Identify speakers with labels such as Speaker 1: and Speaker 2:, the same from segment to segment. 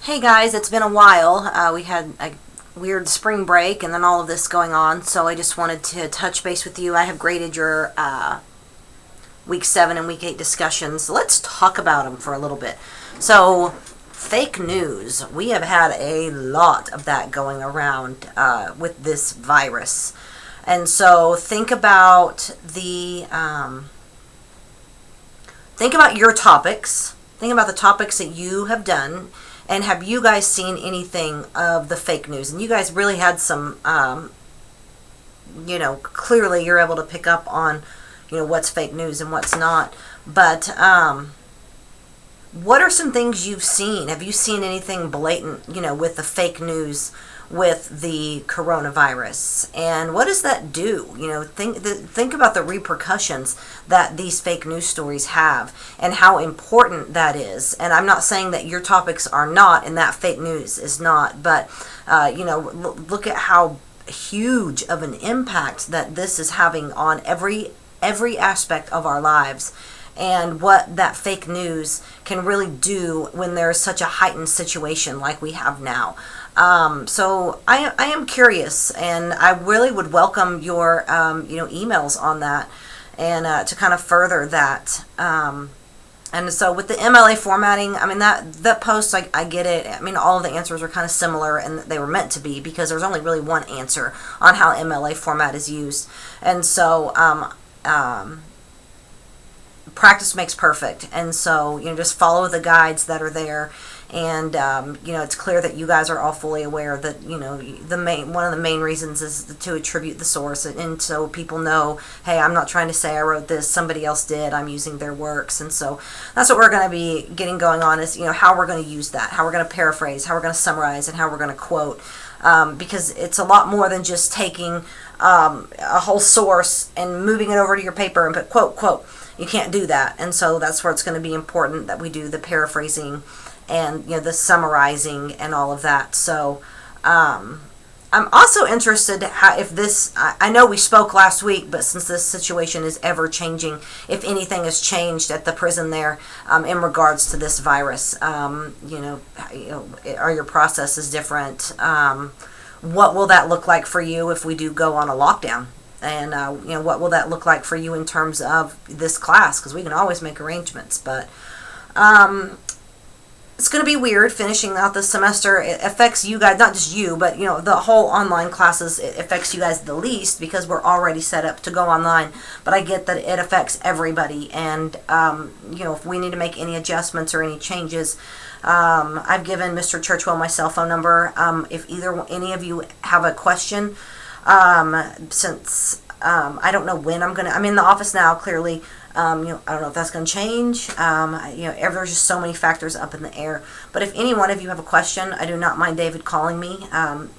Speaker 1: Hey guys, it's been a while. We had a weird spring break and then all of this going on, so I just wanted to touch base with you. I have graded your week 7 and week 8 discussions. Let's talk about them for a little bit. So, fake news. We have had a lot of that going around with this virus. And so, think about your topics. Think about the topics that you have done. And have you guys seen anything of the fake news? And you guys really had some, clearly you're able to pick up on, what's fake news and what's not. But what are some things you've seen? Have you seen anything blatant, with the fake news with the coronavirus? And what does that do? Think about the repercussions that these fake news stories have and how important that is. And I'm not saying that your topics are not and that fake news is not, but look at how huge of an impact that this is having on every aspect of our lives, and what that fake news can really do when there's such a heightened situation like we have now. So I am curious, and I really would welcome your emails on that, and to kind of further that. And so with the MLA formatting, I mean, that post, I get it. I mean, all of the answers are kind of similar, and they were meant to be, because there's only really one answer on how MLA format is used. And so practice makes perfect. And so, just follow the guides that are there. And, it's clear that you guys are all fully aware that, one of the main reasons is to attribute the source. And so people know, hey, I'm not trying to say I wrote this, somebody else did, I'm using their works. And so that's what we're going to be getting going on is, how we're going to use that, how we're going to paraphrase, how we're going to summarize, and how we're going to quote. Because it's a lot more than just taking a whole source and moving it over to your paper and put quote. You can't do that. And so that's where it's going to be important that we do the paraphrasing and the summarizing and all of that. So I'm also interested if this, I know we spoke last week, but since this situation is ever changing, if anything has changed at the prison there in regards to this virus. Are your processes different? What will that look like for you if we do go on a lockdown? And what will that look like for you in terms of this class? Because we can always make arrangements, but it's going to be weird finishing out the semester. It affects you guys, not just you, but the whole online classes. It affects you guys the least because we're already set up to go online. But I get that it affects everybody, and if we need to make any adjustments or any changes, I've given Mr. Churchwell my cell phone number. If any of you have a question, since I don't know when I'm in the office now, clearly. I don't know if that's going to change. There's just so many factors up in the air. But if any one of you have a question, I do not mind David calling me to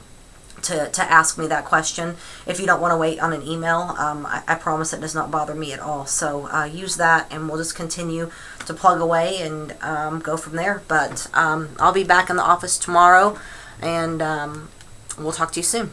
Speaker 1: ask me that question. If you don't want to wait on an email, I promise it does not bother me at all. So use that, and we'll just continue to plug away and go from there. But I'll be back in the office tomorrow, and we'll talk to you soon.